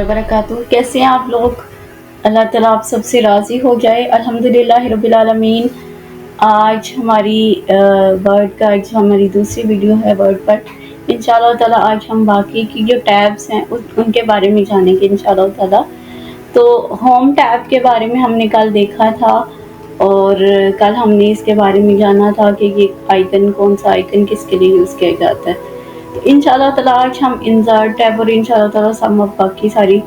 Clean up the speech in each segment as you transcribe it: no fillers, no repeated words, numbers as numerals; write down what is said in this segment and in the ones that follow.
ताला बरकातहू। कैसे हैं आप लोग? अल्लाह ताला आप सबसे राज़ी हो जाए। अल्हम्दुलिल्लाह रब्बिल आलमीन। आज हमारी वर्ड का आज हमारी दूसरी वीडियो है वर्ड पर। इंशाअल्लाह ताला आज हम बाकी की जो टैब्स हैं उनके बारे में जानेंगे इंशाअल्लाह ताला। तो होम टैब के बारे में हमने कल देखा था और कल हमने इसके बारे में जाना था कि ये आइकन कौन सा आइकन किसके लिए यूज़ किया जाता है। तो इंशाअल्लाह ताला आज हम इंसर्ट टैब और इंशाअल्लाह ताला सम ऑफ बाकी सारी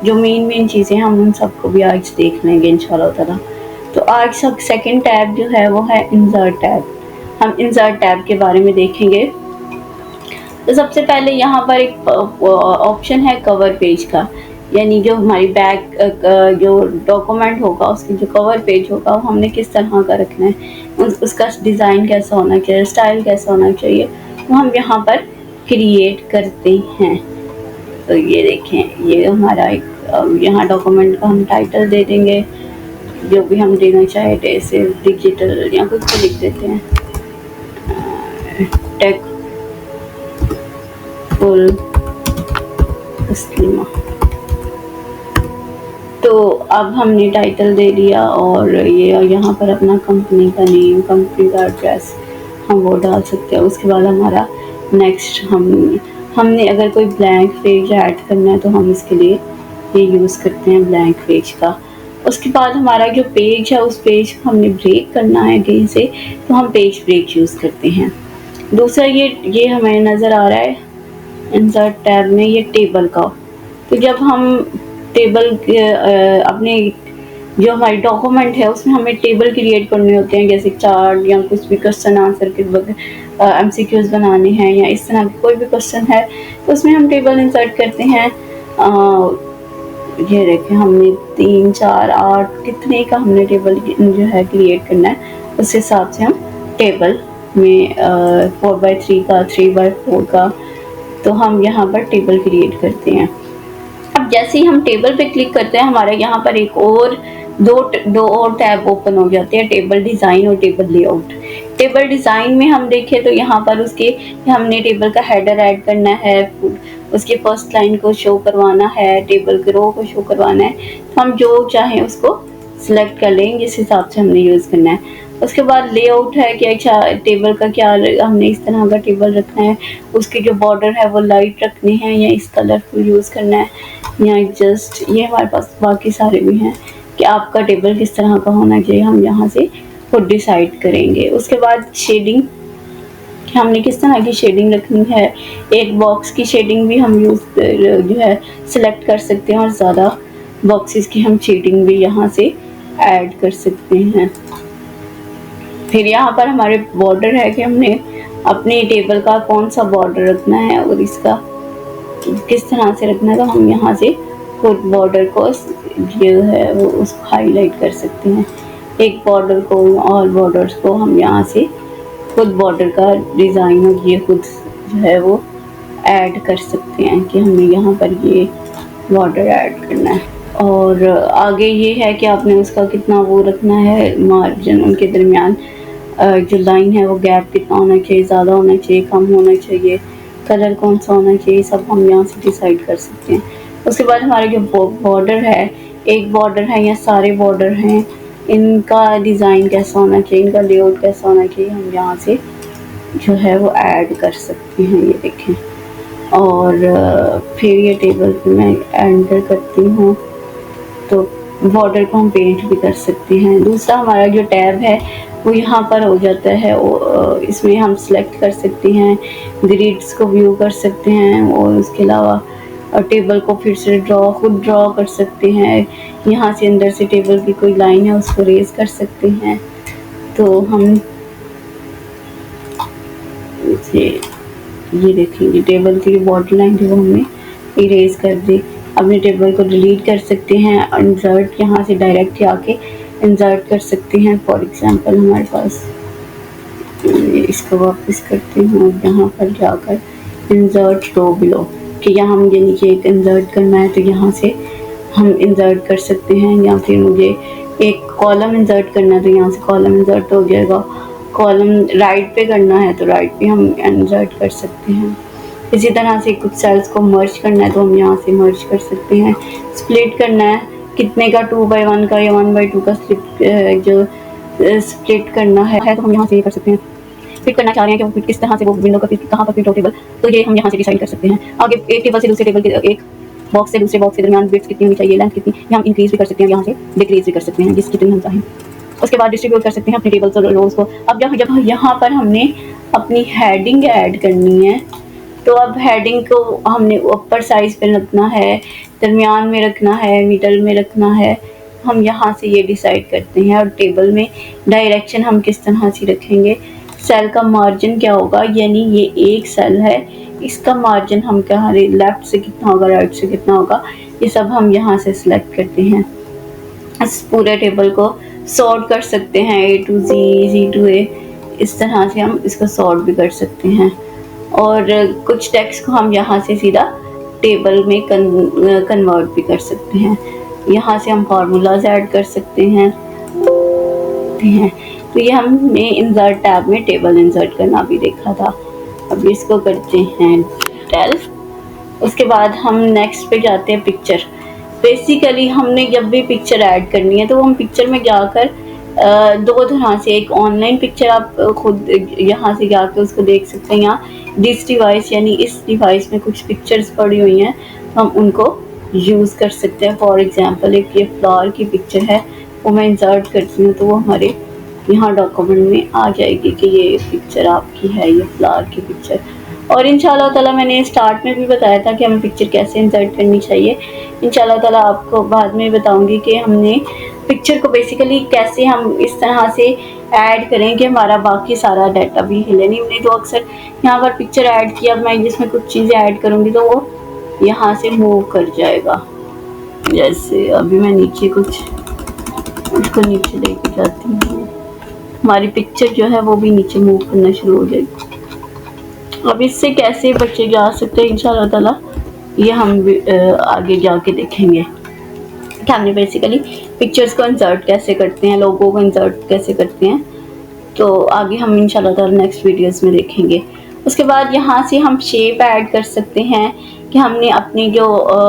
जो मेन चीज़ें हम उन सबको भी आज देख लेंगे इंशाअल्लाह ताला। तो आज सब सेकंड टैब जो है वो है इंसर्ट टैब। हम इंसर्ट टैब के बारे में देखेंगे। तो सबसे पहले यहाँ पर एक ऑप्शन है कवर पेज का, यानी जो हमारी बैक जो डॉक्यूमेंट होगा उसकी जो कवर पेज होगा वो हमने किस तरह का रखना है, उसका डिज़ाइन कैसा होना चाहिए, स्टाइल कैसा होना चाहिए, वो हम यहाँ पर क्रिएट करते हैं। तो ये देखें, ये हमारा एक यहाँ डॉक्यूमेंट का हम टाइटल दे देंगे, जो भी हम देना चाहे, जैसे डिजिटल या कुछ भी लिख देते हैं, टेक फुल तस्लीमा। तो अब हमने टाइटल दे दिया और ये यहाँ पर अपना कंपनी का नेम, कंपनी का एड्रेस हम वो डाल सकते हैं। उसके बाद हमारा नेक्स्ट हमने अगर कोई ब्लैंक पेज ऐड करना है तो हम इसके लिए ये यूज़ करते हैं ब्लैंक पेज का। उसके बाद हमारा जो पेज है उस पेज को हमने ब्रेक करना है कहीं से, तो हम पेज ब्रेक यूज़ करते हैं। दूसरा ये हमें नज़र आ रहा है इंसर्ट टैब में ये टेबल का। तो जब हम टेबल अपने जो हमारी डॉक्यूमेंट है उसमें हमें टेबल क्रिएट करने होते हैं, जैसे चार्ट या कुछ भी क्वेश्चन आंसर के MCQs बनाने हैं या इस तरह कोई भी क्वेश्चन है तो उसमें हम टेबल इंसर्ट करते हैं। ये देखें, हमने 3, 4, 8 कितने का हमने टेबल जो है क्रिएट करना है, उस हिसाब से हम टेबल में 4x3 का, 3x4 का, तो हम यहाँ पर टेबल क्रिएट करते हैं। अब जैसे ही हम टेबल पे क्लिक करते हैं हमारे यहाँ पर एक और दो और टैब ओपन हो जाते हैं, टेबल डिज़ाइन और टेबल लेआउट। टेबल डिज़ाइन में हम देखें तो यहाँ पर उसके हमने टेबल का हेडर ऐड करना है, उसके फर्स्ट लाइन को शो करवाना है, टेबल के रो को शो करवाना है, तो हम जो चाहें उसको सिलेक्ट कर लेंगे जिस हिसाब से हमने यूज़ करना है। उसके बाद लेआउट है कि अच्छा टेबल का क्या हमने इस तरह का टेबल रखना है, उसके जो बॉर्डर है वो लाइट रखने हैं या इस कलर को यूज़ करना है या जस्ट ये हमारे पास बाकी सारे भी हैं कि आपका टेबल किस तरह का होना चाहिए, हम यहाँ से खुद डिसाइड करेंगे। उसके बाद शेडिंग, हमने किस तरह की शेडिंग रखनी है, एक बॉक्स की शेडिंग भी हम जो है सिलेक्ट कर सकते हैं और ज़्यादा बॉक्सेस की हम शेडिंग भी यहाँ से ऐड कर सकते हैं। फिर यहाँ पर हमारे बॉर्डर है कि हमने अपने टेबल का कौन सा बॉर्डर रखना है और इसका किस तरह से रखना है, तो हम यहाँ से खुद बॉर्डर को जो है वो उसको हाईलाइट कर सकते हैं। एक बॉर्डर को, ऑल बॉर्डर्स को हम यहाँ से खुद बॉर्डर का डिज़ाइन और ये खुद जो है वो ऐड कर सकते हैं कि हमें यहाँ पर ये बॉर्डर ऐड करना है। और आगे ये है कि आपने उसका कितना वो रखना है, मार्जिन उनके दरमियान जो लाइन है वो गैप कितना होना चाहिए, ज़्यादा होना चाहिए, कम होना चाहिए, कलर कौन सा होना चाहिए, सब हम यहाँ से डिसाइड कर सकते हैं। उसके बाद हमारे जो बॉर्डर है, एक बॉर्डर है या सारे बॉर्डर हैं, इनका डिज़ाइन कैसा होना चाहिए, इनका लेआउट कैसा होना चाहिए, हम यहाँ से जो है वो ऐड कर सकते हैं। ये देखें, और फिर ये टेबल पे मैं एंटर करती हूँ तो बॉर्डर को हम पेंट भी कर सकते हैं। दूसरा हमारा जो टैब है वो यहाँ पर हो जाता है, इसमें हम सिलेक्ट कर सकते हैं, ग्रिड्स को व्यू कर सकते हैं और उसके अलावा टेबल को फिर से खुद ड्रॉ कर सकते हैं। यहाँ से अंदर से टेबल की कोई लाइन है उसको रेज कर सकते हैं। तो हम ये देखेंगे टेबल की जो बॉर्डर लाइन थी वो हमने इरेज कर दी। अपने टेबल को डिलीट कर सकते हैं, इंसर्ट यहाँ से डायरेक्ट आके इंसर्ट कर सकते हैं। फॉर एग्जांपल हमारे पास इसको वापस करती हूँ, यहाँ पर जाकर इंसर्ट रो बिलो कि यहाँ मुझे नीचे एक इंसर्ट करना है तो यहाँ से हम इंसर्ट कर सकते हैं, या फिर मुझे एक कॉलम इंसर्ट करना है तो यहाँ से कॉलम इंसर्ट हो जाएगा। कॉलम राइट पे करना है तो राइट पे हम इंसर्ट कर सकते हैं। इसी तरह से कुछ सेल्स को मर्ज करना है तो हम यहाँ से मर्ज कर सकते हैं। स्प्लिट करना है कितने का, 2/1 का या 1/2 का जो स्प्लिट करना है तो हम यहाँ से ये कर सकते हैं। फिट करना चाह रहे हैं कि वो फिट किस तरह से, वो विंडो का फिट कहाँ पर फिट हो टेबल, तो ये हम यहाँ से डिसाइड कर सकते हैं। आगे एक टेबल से दूसरे टेबल के, एक बॉक्स से दूसरे बॉक्स के दरमियान विड्थ कितनी होनी चाहिए, लेंथ कितनी, ये हम इंक्रीज भी कर सकते हैं, यहाँ से डिक्रीज भी कर सकते हैं जिस कितनी हम चाहें। उसके बाद डिस्ट्रीब्यूट कर सकते हैं अपने टेबल्स और रोज को। अब जब यहाँ पर हमने अपनी हेडिंग ऐड करनी है तो अब हेडिंग को हमने ऊपर साइज पे रखना है, दरमियान में रखना है, मिडल में रखना है, हम यहाँ से ये डिसाइड करते हैं। और टेबल में डायरेक्शन हम किस तरह से रखेंगे, सेल का मार्जिन क्या होगा, यानी ये एक सेल है, इसका मार्जिन हम क्या, लेफ्ट से कितना होगा, राइट से कितना होगा, ये सब हम यहाँ से सिलेक्ट करते हैं। इस पूरे टेबल को सॉर्ट कर सकते हैं, A to Z, Z to A, इस तरह से हम इसको सॉर्ट भी कर सकते हैं। और कुछ टेक्स्ट को हम यहाँ से सीधा टेबल में कन्वर्ट भी कर सकते हैं। यहाँ से हम फार्मूलाज ऐड कर सकते हैं। तो ये हमने इंसर्ट टैब में टेबल इंसर्ट करना भी देखा था। अब इसको करते हैं 12। उसके बाद हम नेक्स्ट पे जाते हैं पिक्चर। बेसिकली हमने जब भी पिक्चर ऐड करनी है तो हम पिक्चर में जाकर दो तरह से, एक ऑनलाइन पिक्चर आप खुद यहाँ से जाकर उसको देख सकते हैं, या दिस डिवाइस यानी इस डिवाइस में कुछ पिक्चर्स पड़ी हुई हैं हम उनको यूज़ कर सकते हैं। फॉर एग्जांपल एक ये फ्लावर की पिक्चर है, वो मैं इंसर्ट करती हूँ तो वो हमारे यहाँ डॉक्यूमेंट में आ जाएगी कि ये पिक्चर आपकी है, ये फ्लावर की पिक्चर। और इंशाल्लाह ताला मैंने स्टार्ट में भी बताया था कि हमें पिक्चर कैसे इंसर्ट करनी चाहिए। इंशाल्लाह ताला आपको बाद में बताऊंगी कि हमने पिक्चर को बेसिकली कैसे हम इस तरह से ऐड करें कि हमारा बाकी सारा डाटा भी हिले नहीं तो अक्सर यहाँ पर पिक्चर ऐड किया, मैं जिसमें कुछ चीज़ें ऐड करूँगी तो वो यहाँ से मूव कर जाएगा। जैसे अभी मैं नीचे कुछ उसको नीचे लेके जाती हूँ, हमारी पिक्चर जो है वो भी नीचे मूव करना शुरू हो जाएगी। अब इससे कैसे बचे जा सकते हैं इंशाल्लाह ताला ये हम आगे जाके देखेंगे कि हमने बेसिकली पिक्चर्स को इंसर्ट कैसे करते हैं, लोगों को इंसर्ट कैसे करते हैं, तो आगे हम इंशाल्लाह ताला नेक्स्ट वीडियोस में देखेंगे। उसके बाद यहाँ से हम शेप ऐड कर सकते हैं कि हमने अपनी जो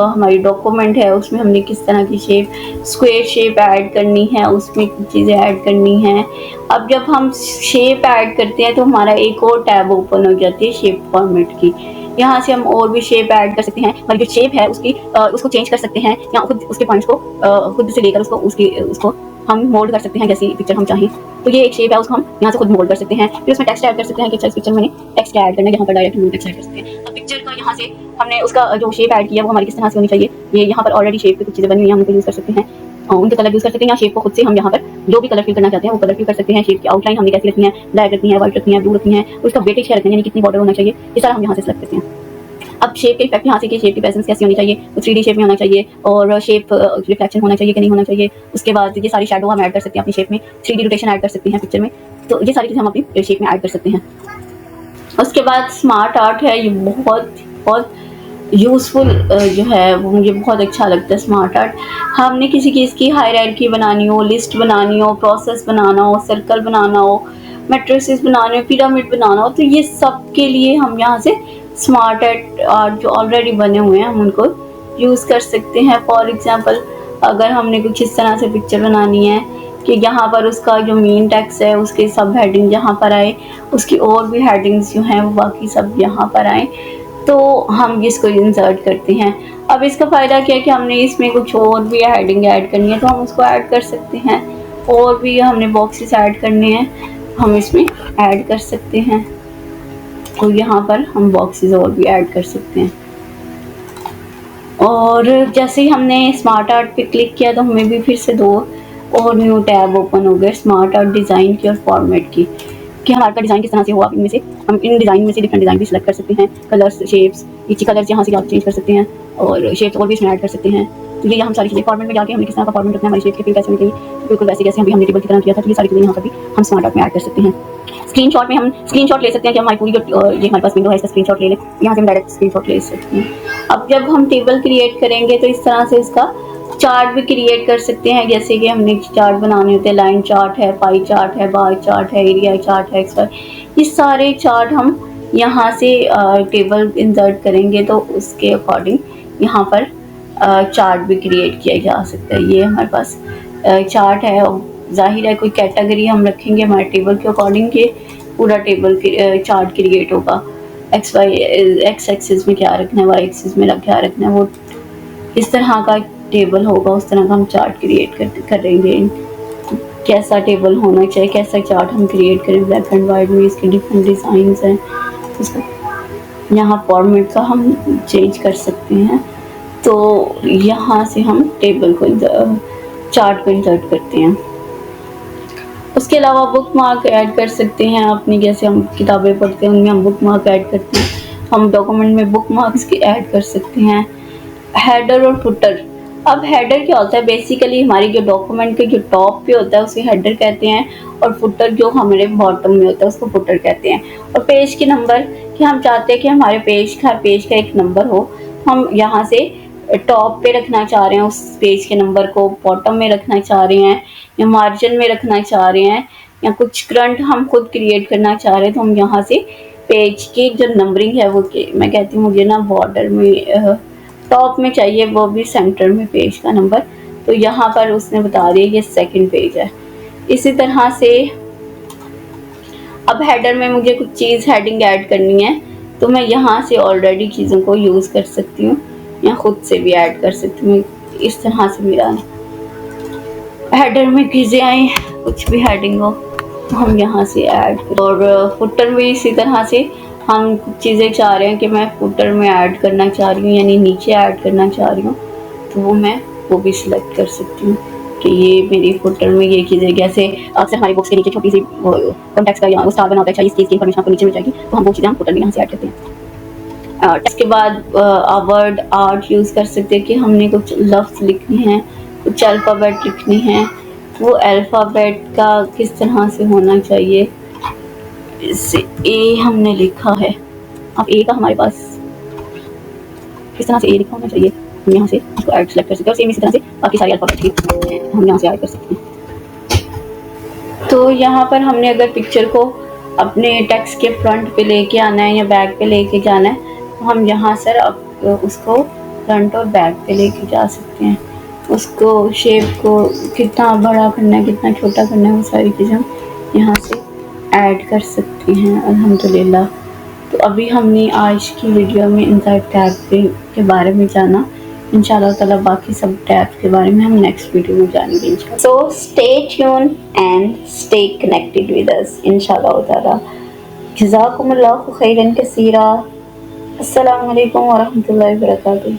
हमारी डॉक्यूमेंट है उसमें हमने किस तरह की शेप, स्क्वायर शेप ऐड करनी है, उसमें कुछ चीज़ें ऐड करनी हैं। अब जब हम शेप ऐड करते हैं तो हमारा एक और टैब ओपन हो जाती है शेप फॉर्मेट की। यहाँ से हम और भी शेप ऐड कर सकते हैं, हमारी जो शेप है उसको चेंज कर सकते हैं, या खुद उसके पॉइंट्स को खुद से लेकर उसको हम मोल्ड कर सकते हैं जैसी पिक्चर हम चाहें। तो ये एक शेप है, उसको हम यहाँ से खुद मोल्ड कर सकते हैं। फिर उसमें टेक्स्ट ऐड कर सकते हैं कि इस पिक्चर में टेक्स्ट ऐड करना है, यहाँ पर डायरेक्ट हम टेक्स्ट ऐड कर सकते हैं। अब पिक्चर का यहाँ से हमने उसका जो शेप ऐड किया वो हमारी किस तरह से होनी चाहिए, ये यहाँ पर ऑलरेडी शेप की कुछ चीज़ें बनी हुई हैं, हम उनको यूज़ कर सकते हैं, उनके कलर यूज़ कर सकते हैं, या शेप को खुद से हम यहाँ पर जो भी कलर फिल करना चाहते हैं वो कलर फिल कर सकते हैं। शेप की आउटलाइन हमने कैसी रखनी है, ब्लैक रखनी है, व्हाइट रखनी है, ब्लू रखनी है, उसका वेटेज क्या रखना है, यानी कितनी बॉर्डर होना चाहिए, ये सारा हम यहाँ से सेलेक्ट करते हैं। अब शेप के इफेक्ट यहाँ से कि शेप की प्रेजेंस कैसी होनी चाहिए, तो 3D शेप में होना चाहिए, और शेप रिफ्लेक्शन होना चाहिए कि नहीं होना चाहिए। उसके बाद ये सारी शैडो हम ऐड कर सकते हैं अपनी शेप में, 3D रोटेशन ऐड कर सकते हैं पिक्चर में, तो ये सारी चीज़ें हम अपनी शेप में ऐड कर सकते हैं। उसके बाद स्मार्ट आर्ट है, ये बहुत यूज़फुल जो है वो मुझे बहुत अच्छा लगता है। स्मार्ट आर्ट हमने किसी चीज़ की हायरार्की बनानी हो, लिस्ट बनानी हो, प्रोसेस बनाना हो, सर्कल बनाना हो, मैट्रिसेस बनाने हो, पिरामिड बनाना हो, तो ये सब के लिए हम यहाँ से स्मार्ट आर्ट जो ऑलरेडी बने हुए हैं हम उनको यूज़ कर सकते हैं। फॉर एग्जांपल अगर हमने कुछ इस तरह से पिक्चर बनानी है कि यहाँ पर उसका जो मेन टेक्स्ट है उसके सब हेडिंग यहाँ पर आए, उसकी और भी हेडिंग्स जो हैं वो बाकी सब यहाँ पर आए, तो हम इसको इंसर्ट करते हैं। अब इसका फ़ायदा क्या है कि हमने इसमें कुछ और भी हेडिंग ऐड करनी है तो हम उसको ऐड कर सकते हैं, और भी हमने बॉक्सेस ऐड करने हैं हम इसमें ऐड कर सकते हैं, तो यहाँ पर हम बॉक्सेस और भी ऐड कर सकते हैं। और जैसे ही हमने स्मार्ट आर्ट पे क्लिक किया तो हमें भी फिर से दो और न्यू टैब ओपन हो गए, स्मार्ट आर्ट डिज़ाइन की और फॉर्मेट की, कि हमारा डिज़ाइन किस तरह से हुआ। इनमें से हम इन डिज़ाइन में से डिफरेंट डिज़ाइन भी सिलेक्ट कर सकते हैं, कलर्स, शेप्स, नीचे कलर्स यहाँ से जाकर चेंज कर सकते हैं, और शेप्स और भी इसमें ऐड कर सकते हैं। तो ये हम सारी चीज़ें फॉर्मेट में जाके हमने किस तरह का फॉर्मेट रखना है, हमारी शेप की फिल कैसे होनी चाहिए, बिल्कुल वैसे जैसे हमने टेबल की तरह किया था, तो ये सारी चीज़ें यहाँ पर भी हम स्मार्ट आर्ट में ऐड कर सकते हैं। स्क्रीनशॉट में हम स्क्रीनशॉट ले सकते हैं कि हमारी पूरी जो ये हमारे पास विंडो है इसका स्क्रीनशॉट ले लें, यहाँ से हम डायरेक्ट स्क्रीनशॉट ले सकते हैं। अब जब हम टेबल क्रिएट करेंगे तो इस तरह से इसका चार्ट भी क्रिएट कर सकते हैं, जैसे कि हमने चार्ट बनाने होते हैं, लाइन चार्ट है, पाई चार्ट है, बार चार्ट है, एरिया चार्ट है, एक्सवाई, ये सारे चार्ट हम यहाँ से टेबल इंसर्ट करेंगे तो उसके अकॉर्डिंग यहाँ पर चार्ट भी क्रिएट किया जा सकता है। ये हमारे पास चार्ट है, जाहिर है कोई कैटेगरी हम रखेंगे हमारे टेबल के अकॉर्डिंग के पूरा टेबल चार्ट क्रिएट होगा। एक्स वाई एक्स एक्सिस में क्या रखना है, वाई एक्सिस में क्या रखना है, वो इस तरह का टेबल होगा, उस तरह का हम चार्ट क्रिएट करेंगे। कैसा टेबल होना चाहिए, कैसा चार्ट हम क्रिएट करें, ब्लैक एंड वाइट में इसके डिफरेंट डिज़ाइंस हैं, उसका यहाँ फॉर्मेट का हम चेंज कर सकते हैं। तो यहाँ से हम टेबल को चार्ट को इंसर्ट करते हैं। उसके अलावा बुक मार्क ऐड कर सकते हैं अपनी, जैसे हम किताबें पढ़ते हैं उनमें हम बुक मार्क ऐड करते हैं, हम डॉक्यूमेंट में बुक मार्क्स के ऐड कर सकते हैं। हेडर और फुटर, अब हेडर क्या होता है, बेसिकली हमारी जो डॉक्यूमेंट के जो टॉप पे होता है उसे हेडर कहते हैं, और फुटर जो हमारे बॉटम में होता है उसको फुटर कहते हैं। और पेज के नंबर, कि हम चाहते हैं कि हमारे पेज का एक नंबर हो, हम यहाँ से टॉप पे रखना चाह रहे हैं उस पेज के नंबर को, बॉटम में रखना चाह रहे हैं, या मार्जिन में रखना चाह रहे हैं, या कुछ करंट हम खुद क्रिएट करना चाह रहे हैं, तो हम यहाँ से पेज की जो नंबरिंग है वो मैं कहती हूँ मुझे ना बॉर्डर में टॉप में चाहिए, वो भी सेंटर में पेज का नंबर, तो यहाँ पर उसने बता दिया ये सेकंड पेज है। इसी तरह से अब हेडर में मुझे कुछ चीज़ हेडिंग ऐड करनी है, तो मैं यहाँ से ऑलरेडी चीज़ों को यूज़ कर सकती हूँ या खुद से भी ऐड कर सकती हूँ। इस तरह से मेरा हेडर में चीज़ें आए, कुछ भी हेडिंग हो तो हम यहाँ से ऐड, और फुटर में इसी तरह से हम कुछ चीज़ें चाह रहे हैं कि मैं फुटर में ऐड करना चाह रही हूँ, यानी नीचे ऐड करना चाह रही हूँ, तो वो भी सिलेक्ट कर सकती हूँ कि ये मेरी फुटर में ये चीज़ें, जैसे अक्सर हमारी बुक्स के नीचे छोटी सी कॉन्टेक्स्ट का या वो स्टार बना होता है, इस चीज़ की इन्फॉर्मेशन आपको नीचे मिल जाएगी, तो हम वो चीज़ें हम फुटर में यहाँ से ऐड करते हैं। इसके बाद वर्ड आर्ट यूज़ कर सकते हैं कि हमने कुछ लफ्ज़ लिखने हैं, कुछ अल्फ़ाबेट लिखने हैं, वो अल्फ़ाबेट का किस तरह से होना चाहिए। जैसे ए हमने लिखा है, अब ए का हमारे पास किस तरह से ए लिखा होना चाहिए, हम यहाँ से इसको ऐड सेलेक्ट कर सकते हैं, और सेम इसी तरह से बाकी सारी अल्फ़ाबेट की हम यहाँ से ऐड कर सकते हैं। तो यहाँ पर हमने अगर पिक्चर को अपने टेक्स्ट के फ्रंट पे लेके आना है या बैक पे लेके जाना है, तो हम यहाँ से उसको फ्रंट और बैक पे लेके जा सकते हैं। उसको शेप को कितना बड़ा करना है, कितना छोटा करना है, वो सारी चीज़ें हम यहाँ से ऐड कर सकते हैं अल्हम्दुलिल्लाह। तो अभी हमने आज की वीडियो में इंसर्ट टैब के बारे में जाना, इंशाल्लाह ताला बाकी सब टैब के बारे में हम नेक्स्ट वीडियो में जानेंगे इंशाल्लाह। So stay tune and stay connected with us इंशाल्लाह ताला। जज़ाकुमुल्लाहु खैरन कसीरा। अस्सलामु अलैकुम व रहमतुल्लाहि व बरकातुहू।